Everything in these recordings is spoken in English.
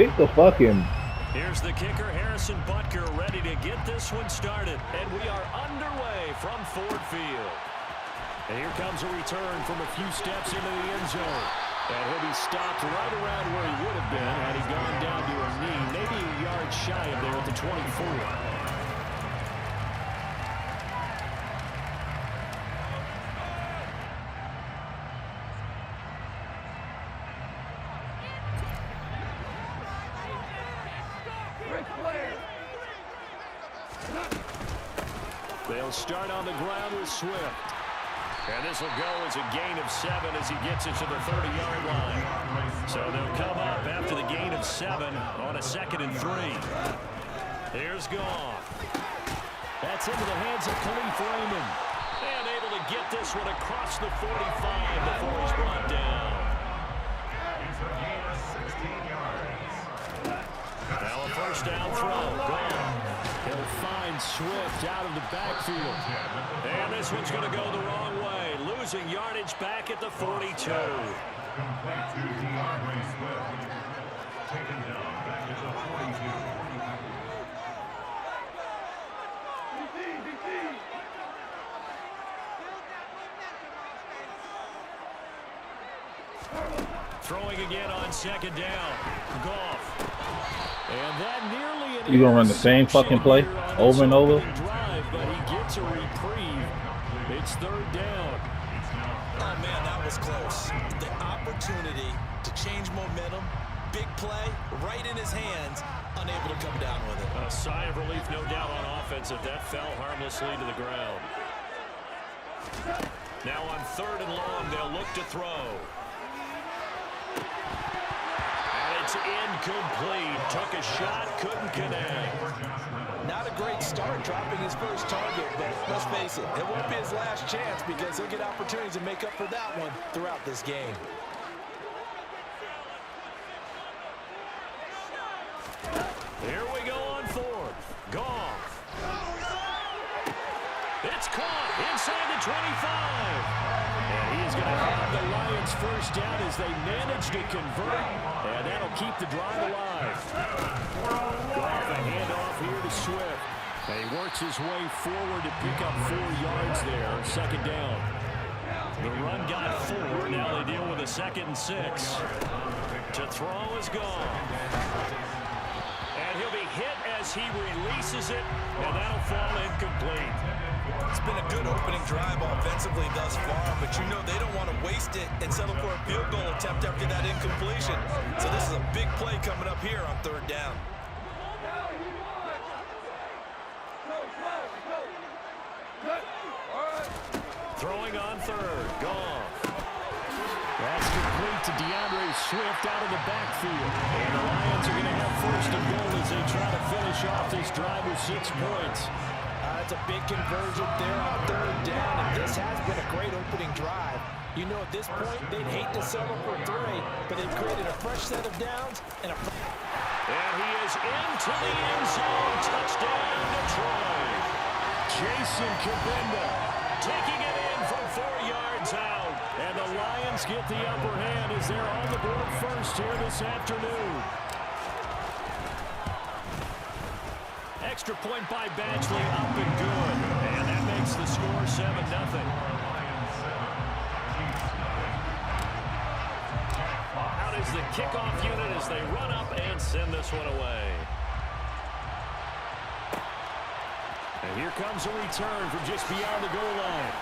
kick the fucking. Here's the kicker, Harrison Butker, ready to get this one started. And we are underway from Ford Field. And here comes a return from a few steps into the end zone. And he'll be stopped right around where he would have been had he gone down to a knee, maybe a yard shy of there at the 24. They'll start on the ground with Swift. And this will go as a gain of 7 as he gets it to the 30-yard line. So they'll come up after the gain of 7 on a 2nd and 3. Here's Goff. That's into the hands of Khalif Raymond. And able to get this one across the 45 before he's brought down. Now a first down throw. Goff. He'll find Swift out of the backfield. And this one's going to go the wrong way. Losing yardage back at the 42. Throwing again on 2nd down. Goff. And that nearly You gonna run the same fucking play over and over? Drive, but he gets a reprieve. It's 3rd down. Oh man, that was close. The opportunity to change momentum, big play, right in his hands, unable to come down with it. A sigh of relief, no doubt, on offense if that fell harmlessly to the ground. Now on 3rd and long, they'll look to throw. It's incomplete. Took a shot, couldn't connect. Not a great start dropping his first target, but let's face it, it won't be his last chance because he'll get opportunities to make up for that one throughout this game. Here we go on 4th. Goff. It's caught inside the 25. And he is going to have the Lions first down as they manage to convert. And that'll keep the drive alive. Goff, a handoff here to Swift. And he works his way forward to pick up 4 yards there. 2nd down. The run got 4. Now they deal with a 2nd and 6. To throw is Goff. And he'll be hit as he releases it. And that'll fall incomplete. It's been a good opening drive offensively thus far, but you know they don't want to waste it and settle for a field goal attempt after that incompletion. So this is a big play coming up here on 3rd down. Throwing on 3rd. Goff. That's complete to DeAndre Swift out of the backfield. And the Lions are going to have 1st and goal as they try to finish off this drive with 6 points. It's a big conversion there on 3rd down, and this has been a great opening drive. You know, at this point, they'd hate to settle for 3, but they've created a fresh set of downs. And he is into the end zone. Touchdown, Detroit. Jason Kabinda taking it in from 4 yards out. And the Lions get the upper hand as they're on the board first here this afternoon. Extra point by Badgley, up and good. And that makes the score 7-0. Out is the kickoff unit as they run up and send this one away. And here comes a return from just beyond the goal line.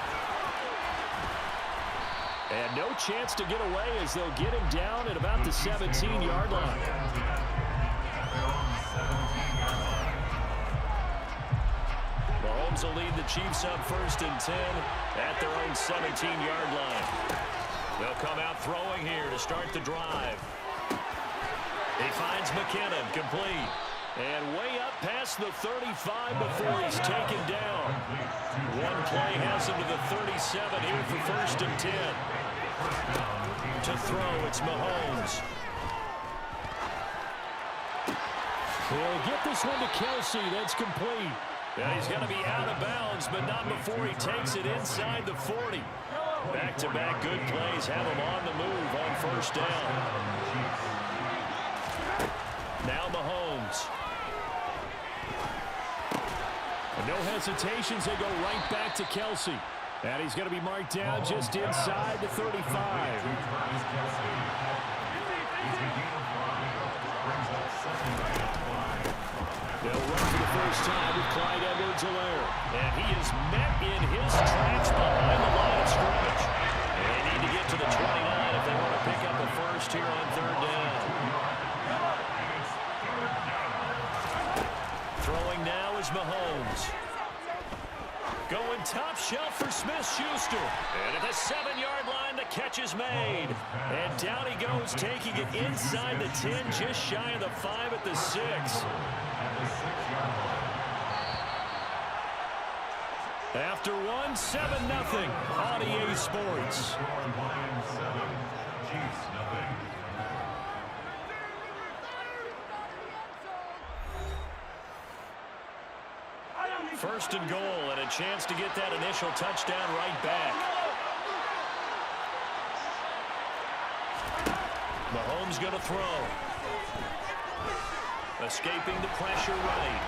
And no chance to get away as they'll get him down at about the 17-yard line. Mahomes will lead the Chiefs up 1st and 10 at their own 17-yard line. They'll come out throwing here to start the drive. He finds McKinnon, complete. And way up past the 35 before he's taken down. One play has him to the 37 here for 1st and 10. To throw, it's Mahomes. He'll get this one to Kelsey. That's complete. Yeah, he's going to be out of bounds, but not before he takes it inside the 40. Back-to-back good plays have him on the move on 1st down. Now Mahomes. And no hesitations. They go right back to Kelsey. And he's going to be marked down just inside the 35. They'll run for the first time with Clyde Edwards-Helaire. And he is met in his tracks behind the line of scrimmage. And they need to get to the 29 if they want to pick up a first here on third down. Throwing now is Mahomes. Going top shelf for Smith-Schuster. And at the 7-yard line, the catch is made. And down he goes, taking it inside the 10, just shy of the 5 at the 6. After one, 7-0 on EA Sports. First and goal, and a chance to get that initial touchdown right back. Mahomes going to throw. Escaping the pressure right.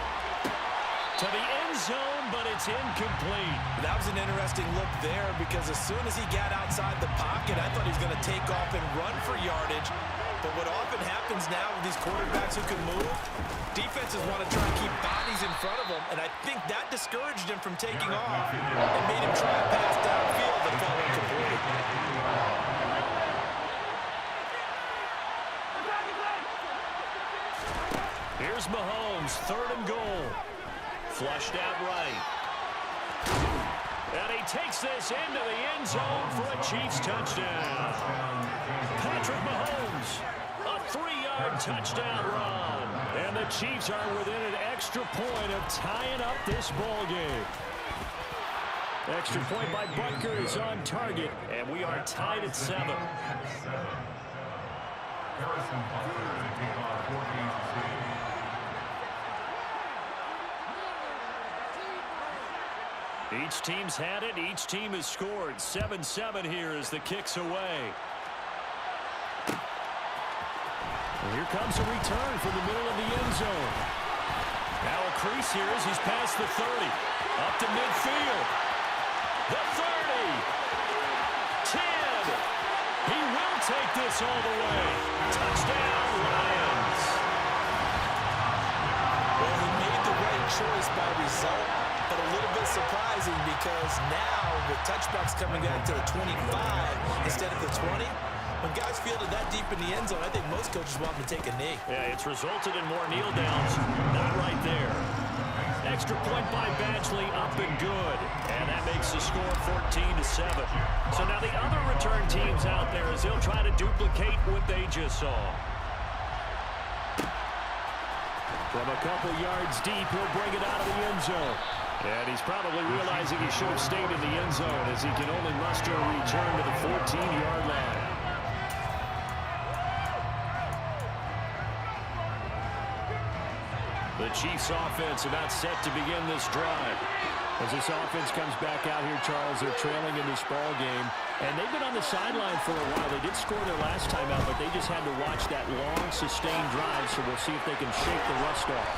To the end zone, but it's incomplete. That was an interesting look there because as soon as he got outside the pocket, I thought he was going to take off and run for yardage. But what often happens now with these quarterbacks who can move, defenses want to try and keep bodies in front of them, and I think that discouraged him from taking off and made him try a pass downfield that fell incomplete. Here's Mahomes, third and goal. Flushed out right. And he takes this into the end zone for a Chiefs touchdown. Patrick Mahomes, a 3-yard touchdown run. And the Chiefs are within an extra point of tying up this ball game. Extra point by Butker is on target, and we are tied at 7. Each team's had it. Each team has scored. 7-7 here as the kick's away. And here comes a return from the middle of the end zone. Now a crease here as he's past the 30. Up to midfield. The 30. 10. He will take this all the way. Touchdown, Lions. Well, he made the right choice by result, but a little bit surprising because now with touchbacks coming out to the 25 instead of the 20, when guys field it that deep in the end zone, I think most coaches want them to take a knee. Yeah, it's resulted in more kneel downs. Not right there. Extra point by Badgley, up and good. And that makes the score 14-7. So now the other return teams out there as they'll try to duplicate what they just saw. From a couple yards deep, he'll bring it out of the end zone. And he's probably realizing he should have stayed in the end zone as he can only muster a return to the 14-yard line. The Chiefs offense about set to begin this drive. As this offense comes back out here, Charles, they're trailing in this ball game. And they've been on the sideline for a while. They did score their last time out, but they just had to watch that long, sustained drive, so we'll see if they can shake the rust off.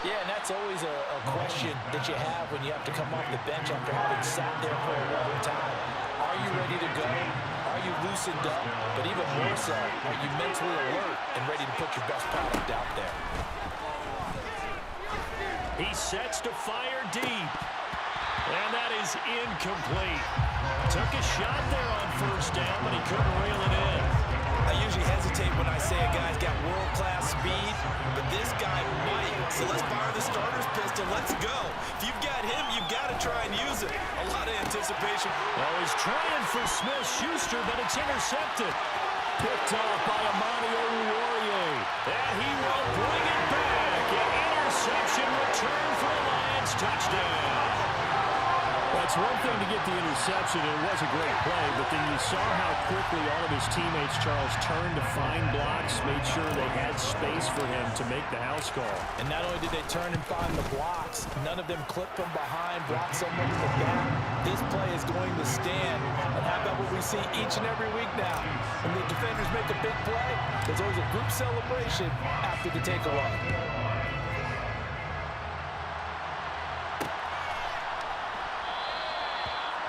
Yeah, and that's always a question that you have when you have to come off the bench after having sat there for a long time. Are you ready to go? Are you loosened up? But even more so, are you mentally alert and ready to put your best product out there? He sets to fire deep. And that is incomplete. Took a shot there on first down, but he couldn't reel it in. I usually hesitate when I say a guy's got world-class speed, but this guy might. So let's fire the starter's pistol. Let's go. If you've got him, you've got to try and use it. A lot of anticipation. Well, he's trying for Smith-Schuster, but it's intercepted. Picked off by Amani Oruwariye. And he will bring it back. An interception return for a Lions touchdown. That's one thing to get the interception, and it was a great play, but then you saw how quickly all of his teammates, Charles, turned to find blocks, made sure they had space for him to make the house call. And not only did they turn and find the blocks, none of them clipped from behind, blocked someone in the back. this play is going to stand. And how about what we see each and every week now? When the defenders make a big play, there's always a group celebration after the takeaway.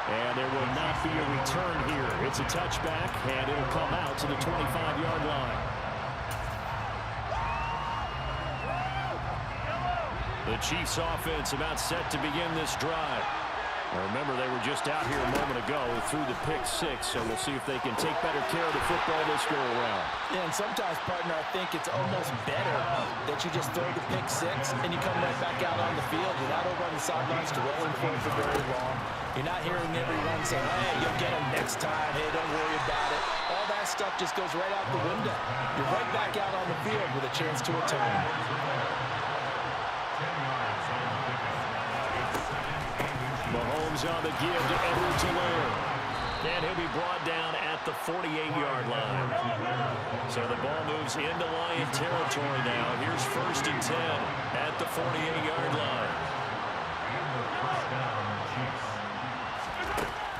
And there will not be a return here. It's a touchback, and it'll come out to the 25-yard line. The Chiefs offense about set to begin this drive. Now remember, they were just out here a moment ago through the pick six, so we'll see if they can take better care of the football this go around. Yeah, and sometimes, partner, I think it's almost better that you just throw the pick six and you come right back out on the field. You're not over on the sidelines dwelling for it for very long. You're not hearing every run saying, hey, you'll get him next time. Hey, don't worry about it. All that stuff just goes right out the window. You're right back out on the field with a chance to atone. Mahomes on the give to Edwards-Helaire. And he'll be brought down at the 48-yard line. So the ball moves into Lion territory now. Here's 1st and 10 at the 48-yard line.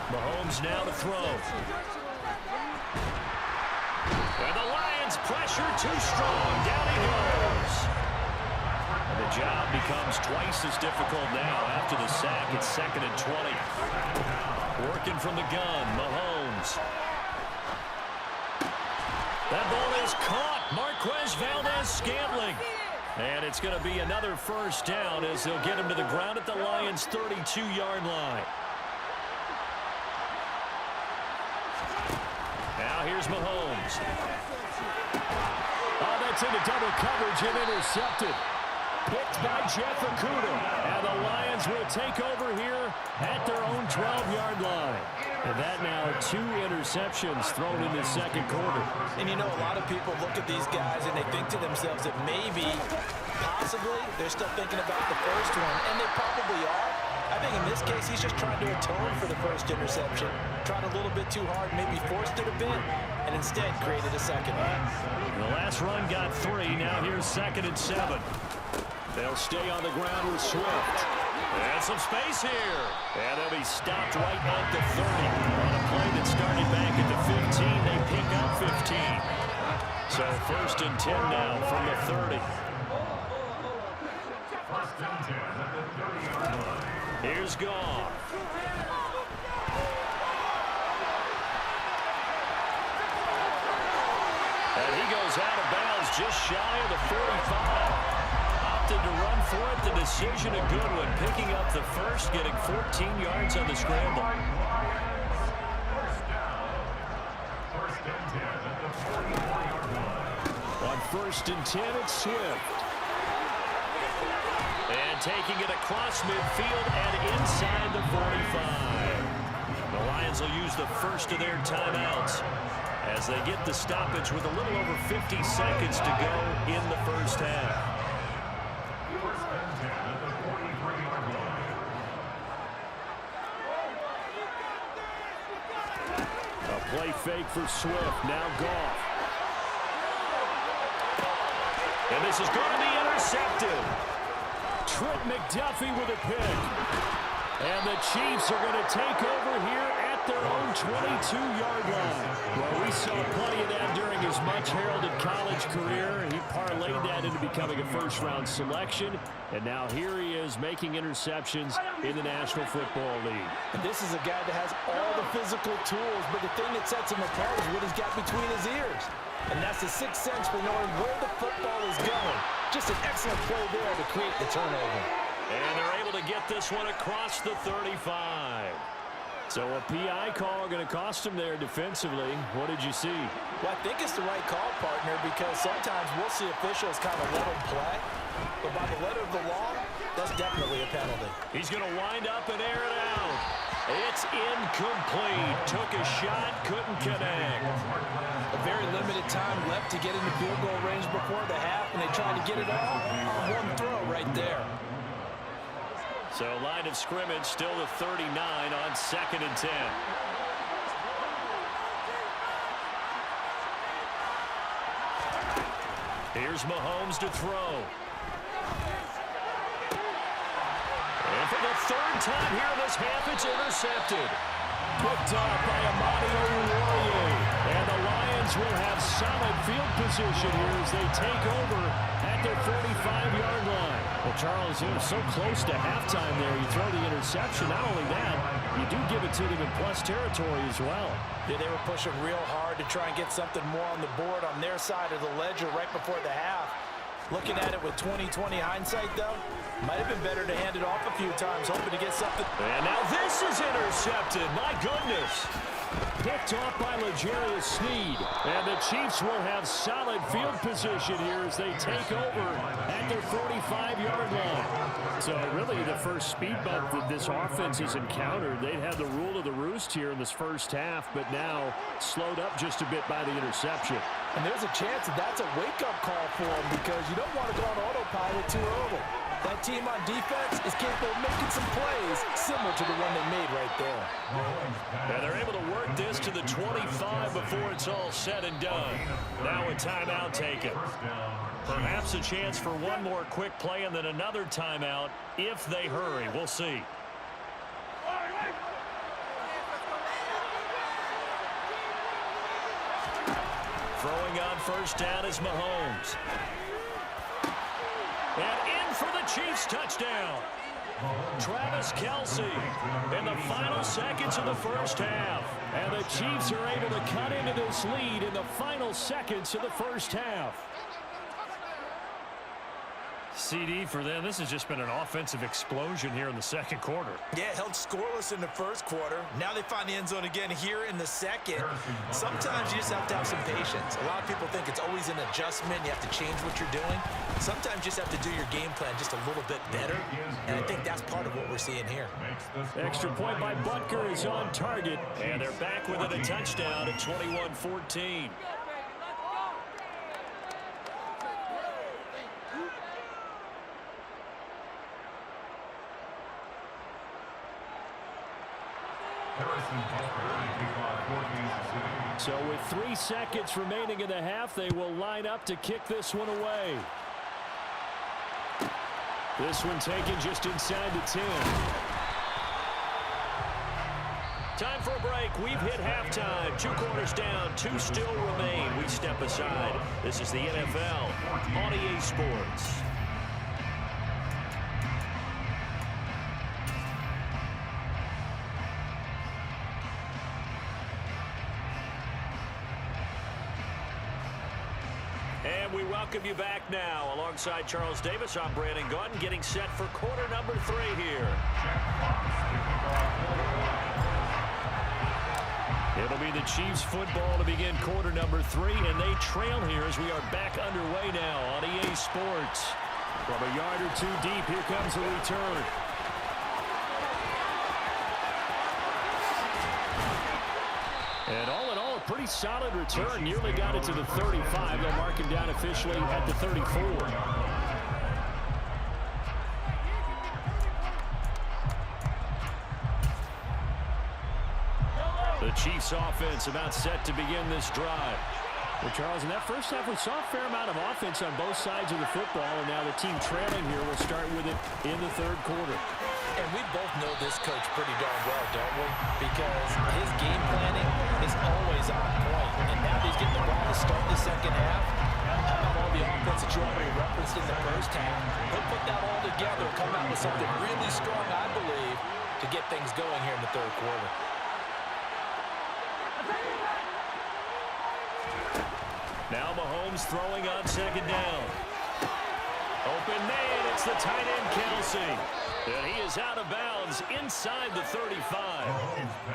Mahomes now to throw. And the Lions pressure too strong. Down he goes. And the job becomes twice as difficult now after the sack. It's 2nd and 20. Working from the gun, Mahomes. That ball is caught. Marquez Valdez-Scantling. And it's going to be another 1st down as they'll get him to the ground at the Lions' 32-yard line. Now here's Mahomes. Oh, that's into double coverage and intercepted. Picked by Jeff Okudah. And the Lions will take over here at their own 12-yard line. And that now 2 interceptions thrown in the 2nd quarter. And you know, a lot of people look at these guys and they think to themselves that maybe, possibly, they're still thinking about the first one. And they probably are. I think in this case, he's just trying to atone for the first interception. Tried a little bit too hard, maybe forced it a bit, and instead created a second one. The last run got 3. Now here's 2nd and 7. They'll stay on the ground with Swift. And some space here. And they'll be stopped right at the 30. On a play that started back at the 15, they pick up 15. So 1st and 10 now from the 30. Here's Goff. And he goes out of bounds just shy of the 45. Opted to run for it. The decision a good one. Picking up the first, getting 14 yards on the scramble. On 1st and 10, it's Swift. And taking it across midfield and inside the 45. The Lions will use the first of their timeouts as they get the stoppage with a little over 50 seconds to go in the 1st half. A play fake for Swift. Now Goff. And this is going to be intercepted. Trent McDuffie with a pick. And the Chiefs are going to take over here at their own 22-yard line. Well, we saw plenty of that during his much-heralded college career. He parlayed that into becoming a first-round selection. And now here he is making interceptions in the National Football League. And this is a guy that has all the physical tools, but the thing that sets him apart is what he's got between his ears. And that's the 6th sense for knowing where the football is going. Just an excellent play there to create the turnover. And they're able to get this one across the 35. So a PI call going to cost him there defensively. What did you see? Well, I think it's the right call, partner, because sometimes we'll see officials kind of let him play. But by the letter of the law, that's definitely a penalty. He's going to wind up and air it out. It's incomplete. Took a shot, couldn't connect. A very limited time left to get into field goal range before the half, and they tried to get it all on one throw right there. So line of scrimmage still the 39 on 2nd and 10. Here's Mahomes to throw. And from the third time here in this half, it's intercepted. Picked up by Amani Oruwariye. And the Lions will have solid field position here as they take over at their 45-yard line. Well, Charles, it was so close to halftime there. You throw the interception. Not only that, you do give it to them in plus territory as well. Yeah, they were pushing real hard to try and get something more on the board on their side of the ledger right before the half. Looking at it with 20/20 hindsight, though, might have been better to hand it off a few times, hoping to get something. And now this is intercepted. My goodness. Picked off by L'Jarius Sneed. And the Chiefs will have solid field position here as they take over at their 45-yard line. So really the first speed bump that this offense has encountered. They'd had the rule of the roost here in this first half, but now slowed up just a bit by the interception. And there's a chance that that's a wake-up call for them because you don't want to go on autopilot too early. That team on defense is capable of making some plays similar to the one they made right there. And they're able to work this to the 25 before it's all said and done. Now a timeout taken. Perhaps a chance for one more quick play and then another timeout if they hurry. We'll see. Throwing on first down is Mahomes. And in for the Chiefs touchdown. Travis Kelce in the final seconds of the first half. And the Chiefs are able to cut into this lead in the final seconds of the first half. CD for them, this has just been an offensive explosion here in the second quarter. Yeah, held scoreless in the first quarter. Now they find the end zone again here in the second. Sometimes you just have to have some patience. A lot of people think it's always an adjustment. You have to change what you're doing. Sometimes you just have to do your game plan just a little bit better. And I think that's part of what we're seeing here. Extra point by Butker is on target. And they're back within a touchdown at 21-14. So with 3 seconds remaining in the half, they will line up to kick this one away. This one taken just inside the 10. Time for a break. We've hit halftime. 2 quarters down, 2 still remain. We step aside. This is the NFL on EA Sports. And we welcome you back now. Alongside Charles Davis, I'm Brandon Gaudin, getting set for quarter number 3 here. It'll be the Chiefs football to begin quarter number 3, and they trail here as we are back underway now on EA Sports. From a yard or 2 deep, here comes the return. And all in all, a pretty solid return. Nearly got it to the 35. They'll mark him down officially at the 34. The Chiefs offense about set to begin this drive. Well, Charles, in that first half, we saw a fair amount of offense on both sides of the football, and now the team trailing here will start with it in the third quarter. And we both know this coach pretty darn well, don't we? Because his game planning is always on point. And now he's getting the ball to start the second half. How about all the offense that you already referenced in the first half? He'll put that all together and come out with something really strong, I believe, to get things going here in the third quarter. Now Mahomes throwing on second down. Open man, it's the tight end Kelce. And he is out of bounds inside the 35.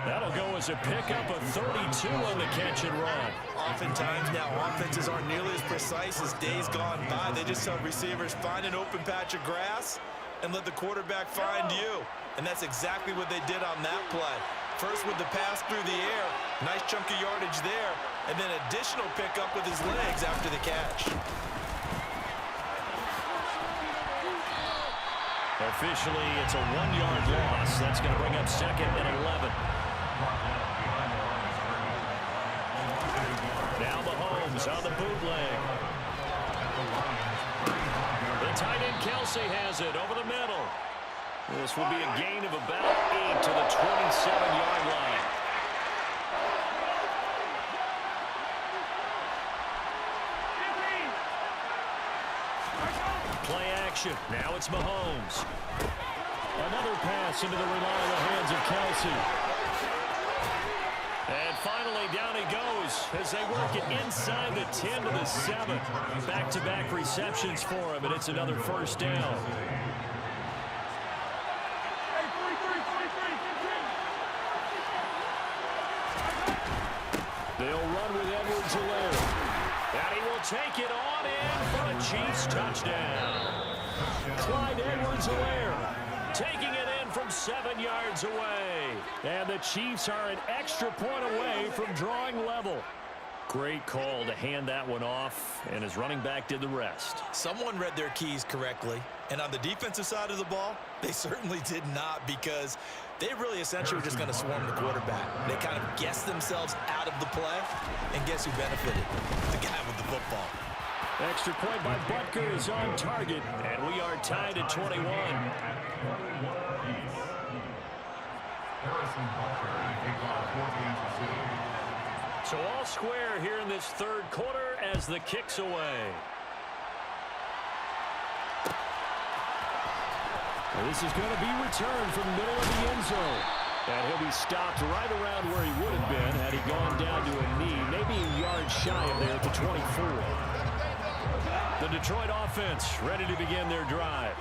That'll go as a pickup of 32 on the catch and run. Oftentimes now offenses aren't nearly as precise as days gone by. They just tell receivers, find an open patch of grass and let the quarterback find you. And that's exactly what they did on that play. First with the pass through the air, nice chunk of yardage there, and then additional pickup with his legs after the catch. Officially, it's a 1-yard loss. That's going to bring up second and 11. Now Mahomes on the bootleg. The tight end Kelce has it over the middle. This will be a gain of about 8 to the 27-yard line. Play action. Now it's Mahomes. Another pass into the reliable hands of Kelsey. And finally, down he goes as they work it inside the 10 to the 7. Back-to-back receptions for him, and it's another first down. They'll run with Edwards-Helaire. And he will take it on in for a Chiefs touchdown. Clyde Edwards-Helaire taking it in from 7 yards away. And the Chiefs are an extra point away from drawing level. Great call to hand that one off, and his running back did the rest. Someone read their keys correctly, and on the defensive side of the ball, they certainly did not, because they really essentially were just going to swarm the quarterback. They kind of guessed themselves out of the play, and guess who benefited? The guy with the football. Extra point by Butker is on target, and we are tied at 21. So all square here in this third quarter as the kick's away. And this is going to be returned from the middle of the end zone. And he'll be stopped right around where he would have been had he gone down to a knee, maybe a yard shy of there at the 24. The Detroit offense ready to begin their drive.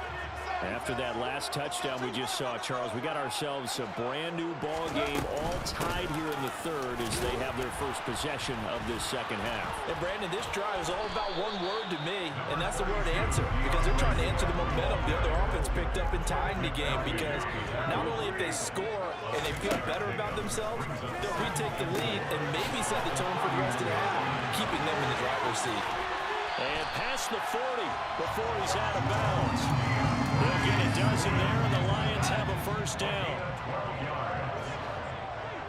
After that last touchdown we just saw, Charles, we got ourselves a brand new ball game, all tied here in the third as they have their first possession of this second half. And Brandon, this drive is all about one word to me, and that's the word answer, because they're trying to answer the momentum the other offense picked up in tying the game, because not only if they score and they feel better about themselves, they'll retake the lead and maybe set the tone for the rest of the half, keeping them in the driver's seat. And past the 40 before he's out of bounds. They'll get a dozen there, and the Lions have a first down.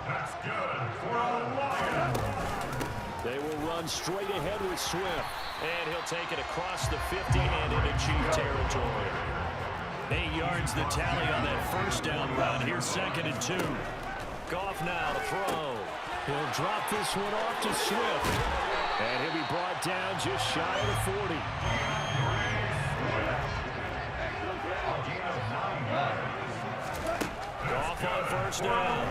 That's good for a Lion. They will run straight ahead with Swift. And he'll take it across the 50 and into Chief territory. 8 yards the tally on that first down run. Here's 2nd and 2. Goff now to throw. He'll drop this one off to Swift. And he'll be brought down just shy of the 40. Goff on first down.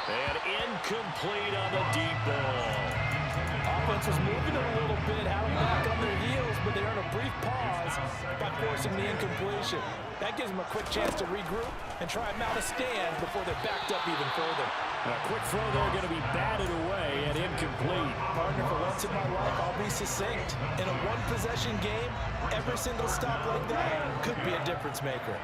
And incomplete on the deep ball. Offense was moving a little bit, had them back on their heels, but they earned a brief pause by forcing the incompletion. That gives them a quick chance to regroup and try and mount a stand before they're backed up even further. A quick throw there going to be batted away and incomplete. Partner, for once in my life, I'll be succinct. In a one-possession game, every single stop like that could be a difference maker.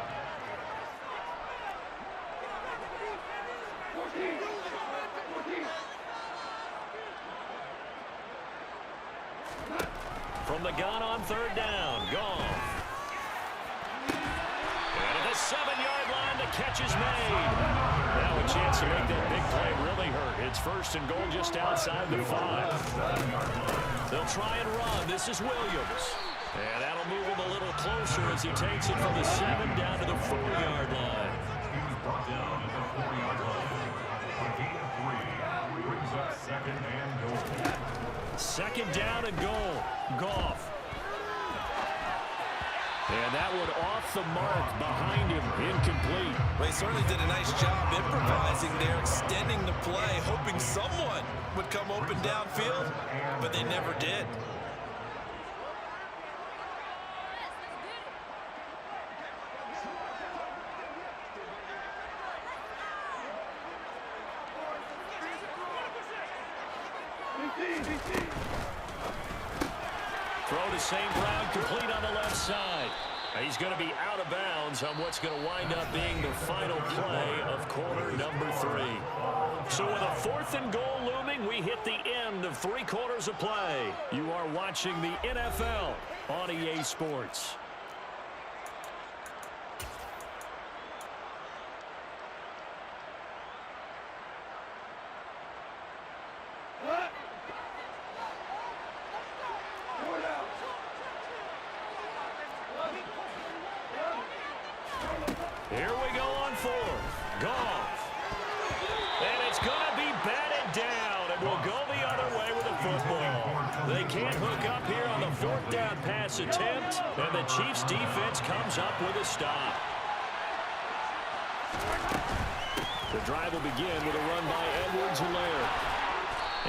From the gun on third down, Goff. And at the 7-yard line, the catch is made. Now a chance to make that big play really hurt. It's 1st and goal just outside the 5. They'll try and run. This is Williams. And that'll move him a little closer as he takes it from the 7 down to the 4-yard line. He's brought down at the 4-yard line. A gain of 3 brings up 2nd and goal. 2nd down and goal. Goff. And that one off the mark behind him, incomplete. Well, he certainly did a nice job improvising there, extending the play, hoping someone would come open downfield, but they never did. Throw to St. Brown, complete on the left side. He's going to be out of bounds on what's going to wind up being the final play of quarter number 3. So with a 4th and goal looming, we hit the end of 3 quarters of play. You are watching the NFL on EA Sports. Goff. And it's going to be batted down, and will go the other way with the football. They can't hook up here on the fourth down pass attempt, and the Chiefs' defense comes up with a stop. The drive will begin with a run by Edwards-Helaire.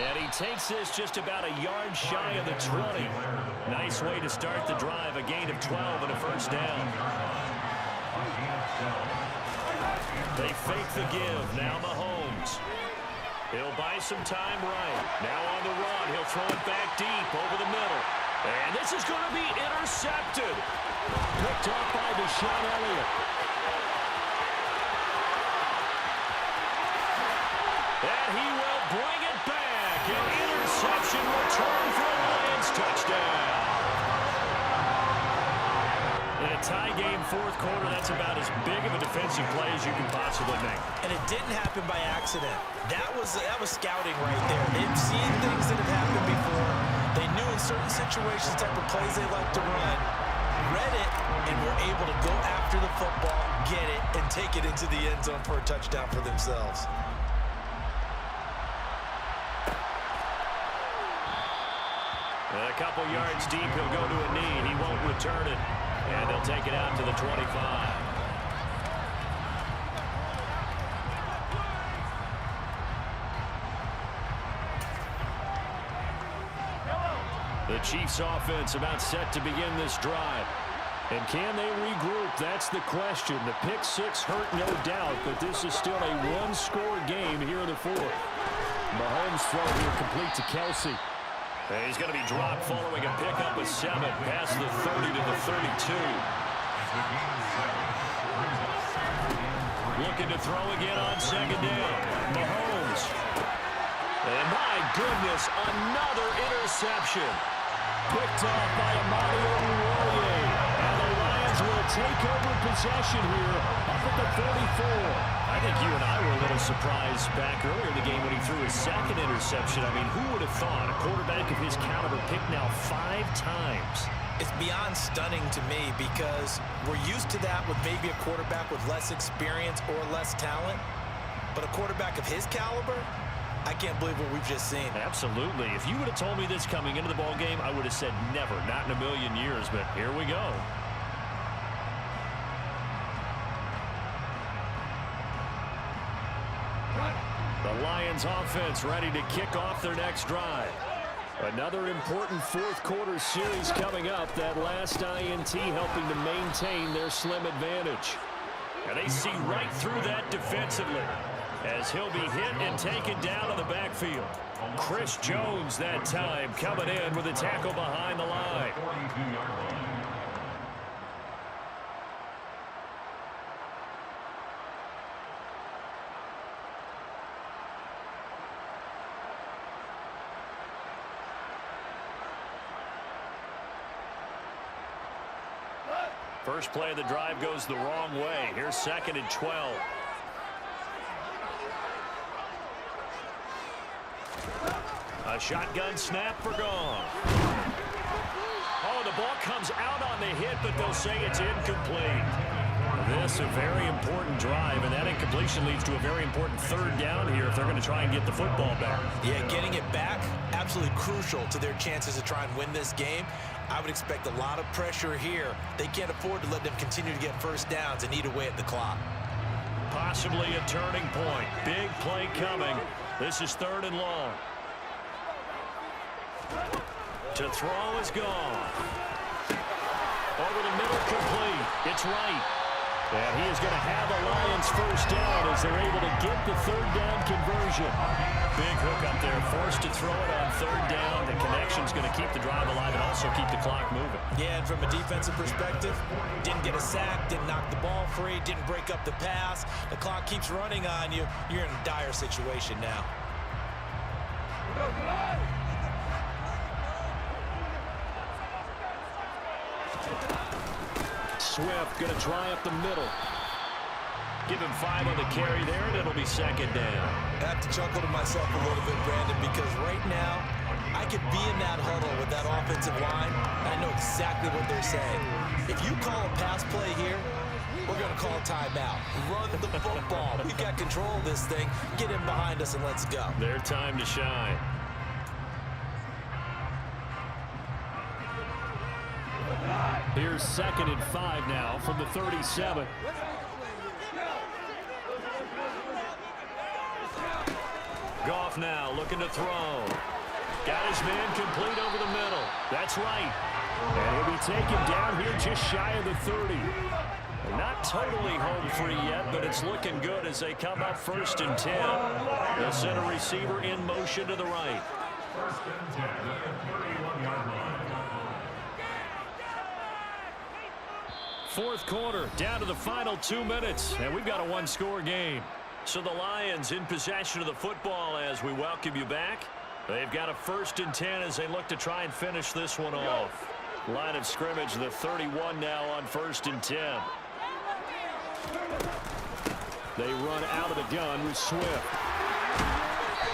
And he takes this just about a yard shy of the 20. Nice way to start the drive, a gain of 12 and a first down. They fake the give, now Mahomes. He'll buy some time right. Now on the run, he'll throw it back deep over the middle. And this is going to be intercepted. Picked off by Deshaun Elliott. And he will bring it back. An interception return for a Lions touchdown. In a tie game fourth quarter, that's about as big of a defensive play as you can possibly make. And it didn't happen by accident. That was scouting right there. They've seen things that have happened before. They knew in certain situations type of plays they like to run, read it, and were able to go after the football, get it, and take it into the end zone for a touchdown for themselves. A couple yards deep, he'll go to a knee. He won't return it. And they'll take it out to the 25. The Chiefs offense about set to begin this drive. And can they regroup? That's the question. The pick six hurt, no doubt, but this is still a one-score game here in the fourth. Mahomes throw here complete to Kelsey. And he's going to be dropped following a pickup of 7 past the 30 to the 32. Looking to throw again on second down. Mahomes. And my goodness, another interception. Picked off by Amadi Oruwariye. And the Lions will take over possession here up at the 34. I think you and I were a little surprised back earlier in the game when he threw his second interception. I mean, who would have thought a quarterback of his caliber picked now 5 times? It's beyond stunning to me because we're used to that with maybe a quarterback with less experience or less talent. But a quarterback of his caliber, I can't believe what we've just seen. Absolutely. If you would have told me this coming into the ball game, I would have said never, not in a million years. But here we go. The Lions offense ready to kick off their next drive. Another important fourth quarter series coming up. That last INT helping to maintain their slim advantage. And they see right through that defensively as he'll be hit and taken down in the backfield. Chris Jones that time coming in with a tackle behind the line. First play of the drive goes the wrong way. Here's 2nd and 12. A shotgun snap for Goff. Oh, the ball comes out on the hit, but they'll say it's incomplete. This a very important drive, and that incompletion leads to a very important third down here if they're going to try and get the football back. Yeah, getting it back, absolutely crucial to their chances to try and win this game. I would expect a lot of pressure here. They can't afford to let them continue to get first downs and eat away at the clock. Possibly a turning point. Big play coming. This is 3rd and long. To throw is gone. Over the middle, complete. It's right. And he is going to have a Lions first down as they're able to get the 3rd down conversion. Big hook up there, forced to throw it on 3rd down. The connection's going to keep the drive alive and also keep the clock moving. Yeah, and from a defensive perspective, didn't get a sack, didn't knock the ball free, didn't break up the pass. The clock keeps running on you. You're in a dire situation now. Swift going to try up the middle. Give him 5 on the carry there, and it'll be 2nd down. I have to chuckle to myself a little bit, Brandon, because right now, I could be in that huddle with that offensive line, and I know exactly what they're saying. If you call a pass play here, We're going to call timeout. Run the football. We've got control of this thing. Get him behind us and let's go. Their time to shine. Here's 2nd and 5 now from the 37. Goff now looking to throw. Got his man complete over the middle. That's right. And he'll be taken down here just shy of the 30. Not totally home free yet, but it's looking good as they come up 1st and 10. The center receiver in motion to the right. 1st and 10 at the 31-yard line. 4th quarter, down to the final 2 minutes, and we've got a one-score game. So the Lions in possession of the football as we welcome you back. They've got a 1st and 10 as they look to try and finish this one off. Line of scrimmage, the 31 now on 1st and 10. They run out of the gun with Swift.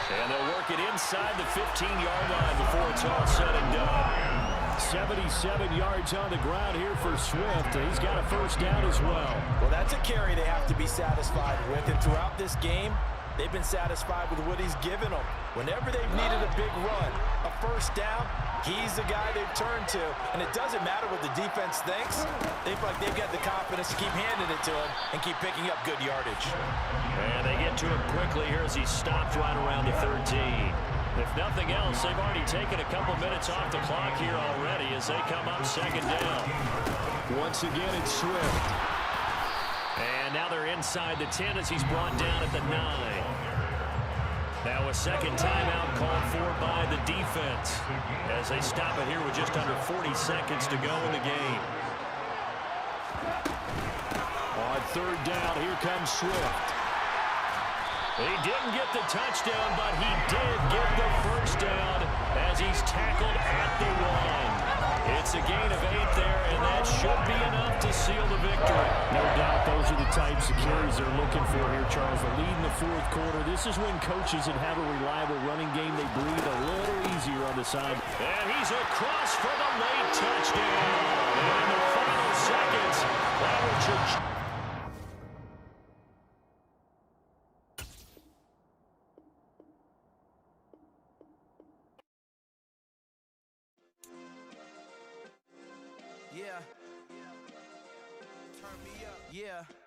And they'll work it inside the 15-yard line before it's all said and done. 77 yards on the ground here for Swift. He's got a 1st down as well. Well, that's a carry they have to be satisfied with. And throughout this game, they've been satisfied with what he's given them. Whenever they've needed a big run, a 1st down, he's the guy they've turned to. And it doesn't matter what the defense thinks. They feel like they've got the confidence to keep handing it to him and keep picking up good yardage. And they get to him quickly here as he stopped right around the 13. If nothing else, they've already taken a couple minutes off the clock here already as they come up 2nd down. Once again, it's Swift. And now they're inside the 10 as he's brought down at the 9. Now a 2nd timeout called for by the defense as they stop it here with just under 40 seconds to go in the game. On 3rd down, here comes Swift. He didn't get the touchdown, but he did get the 1st down as he's tackled at the 1. It's a gain of 8 there, and that should be enough to seal the victory. No doubt those are the types of carries they're looking for here, Charles. The lead in the 4th quarter. This is when coaches that have a reliable running game, they breathe a little easier on the side. And he's across for the late touchdown. And in the final seconds, that will Yeah. Turn me up. Yeah.